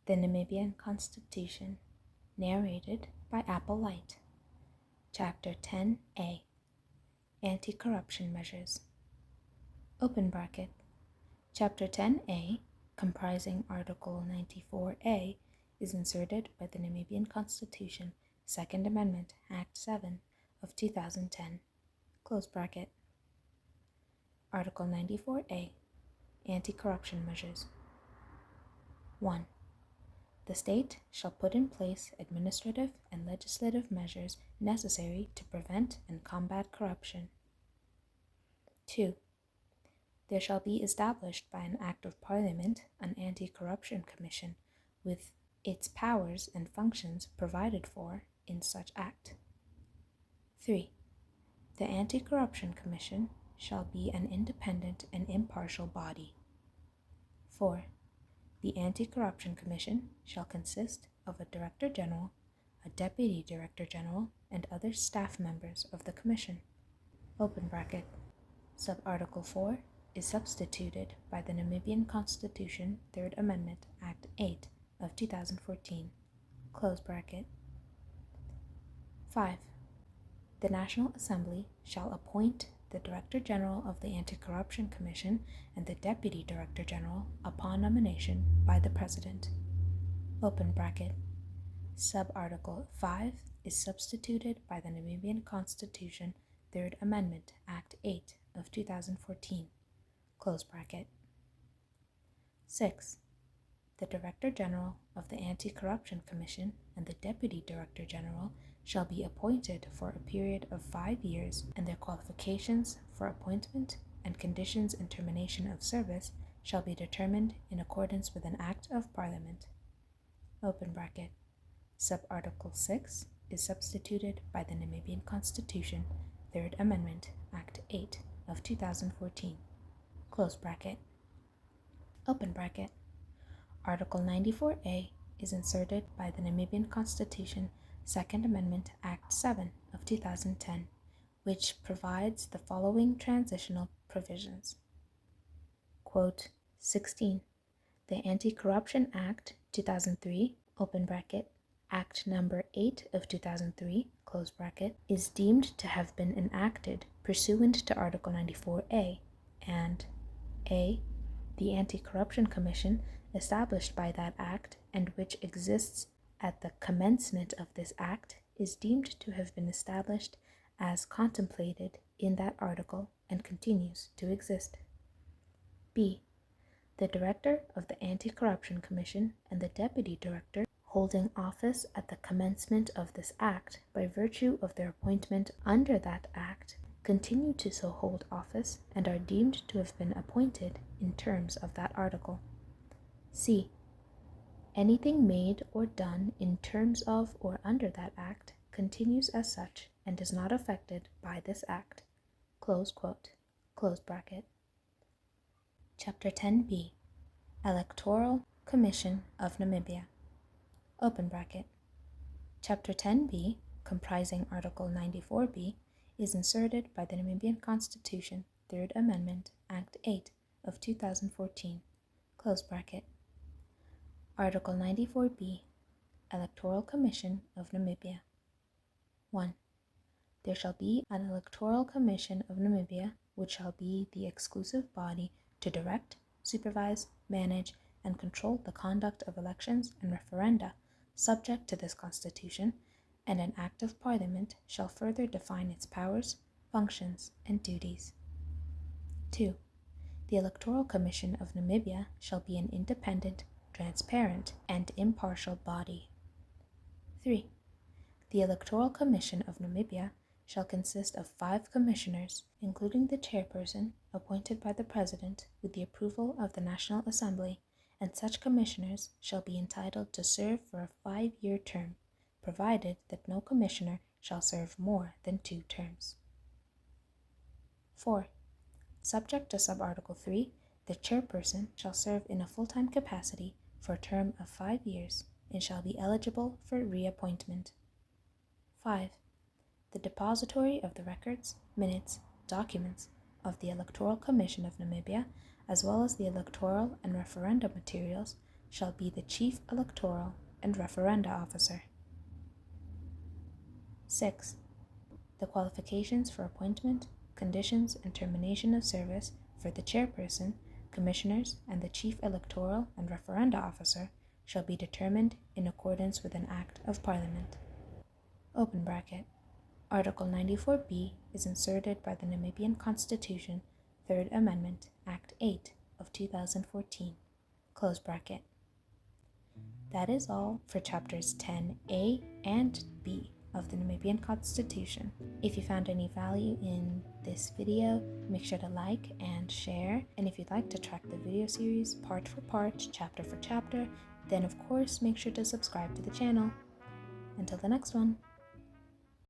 The Namibian Constitution, narrated by Apple Light. Chapter 10A, Anti-Corruption Measures. Open bracket. Chapter 10A, comprising Article 94A, is inserted by the Namibian Constitution, Second Amendment, Act 7 of 2010. Close bracket. Article 94A, Anti-Corruption Measures. 1. The state shall put in place administrative and legislative measures necessary to prevent and combat corruption. 2. There shall be established by an Act of Parliament an Anti-Corruption Commission with its powers and functions provided for in such Act. 3. The Anti-Corruption Commission shall be an independent and impartial body. 4. The Anti-Corruption Commission shall consist of a Director General, a Deputy Director General, and other staff members of the Commission. Open bracket. Sub-Article 4 is substituted by the Namibian Constitution, Third Amendment, Act 8 of 2014. Close bracket. 5. The National Assembly shall appoint the Director General of the Anti-Corruption Commission and the Deputy Director General upon nomination by the President. Open bracket. Sub-Article 5 is substituted by the Namibian Constitution, Third Amendment, Act 8 of 2014. Close bracket. 6. The Director General of the Anti-Corruption Commission and the Deputy Director General shall be appointed for a period of 5 years, and their qualifications for appointment and conditions and termination of service shall be determined in accordance with an Act of Parliament. Open bracket. Sub-Article 6 is substituted by the Namibian Constitution, Third Amendment, Act 8 of 2014. Close bracket. Open bracket. Article 94A is inserted by the Namibian Constitution, Second Amendment, Act 7 of 2010, which provides the following transitional provisions. Quote, 16. The Anti-Corruption Act 2003, open bracket, Act Number 8 of 2003, close bracket, is deemed to have been enacted pursuant to Article 94A, and A. The Anti-Corruption Commission established by that Act and which exists at the commencement of this Act is deemed to have been established as contemplated in that article and continues to exist. B. The Director of the Anti-Corruption Commission and the Deputy Director holding office at the commencement of this Act by virtue of their appointment under that Act continue to so hold office and are deemed to have been appointed in terms of that article. C. Anything made or done in terms of or under that Act continues as such and is not affected by this Act. Close quote. Close bracket. Chapter 10B, Electoral Commission of Namibia. Open bracket. Chapter 10B, comprising Article 94B, is inserted by the Namibian Constitution, Third Amendment, Act 8 of 2014. Close bracket. Article 94B, Electoral Commission of Namibia. 1. There shall be an Electoral Commission of Namibia, which shall be the exclusive body to direct, supervise, manage, and control the conduct of elections and referenda subject to this Constitution, and an Act of Parliament shall further define its powers, functions, and duties. 2. The Electoral Commission of Namibia shall be an independent, transparent, and impartial body. 3. The Electoral Commission of Namibia shall consist of 5 commissioners, including the chairperson, appointed by the President with the approval of the National Assembly, and such commissioners shall be entitled to serve for a 5-year term, provided that no commissioner shall serve more than 2 terms. 4. Subject to Sub-Article 3, the chairperson shall serve in a full-time capacity for a term of 5 years and shall be eligible for reappointment. 5. The depository of the records, minutes, documents of the Electoral Commission of Namibia, as well as the electoral and referendum materials, shall be the Chief Electoral and Referenda Officer. 6. The qualifications for appointment, conditions, and termination of service for the Chairperson, Commissioners, and the Chief Electoral and Referenda Officer shall be determined in accordance with an Act of Parliament. Open bracket. Article 94B is inserted by the Namibian Constitution, 3rd Amendment, Act 8 of 2014. Close bracket. That is all for chapters 10A and B of the Namibian Constitution. If you found any value in this video, make sure to like and share. And if you'd like to track the video series part for part, chapter for chapter, then of course make sure to subscribe to the channel. Until the next one.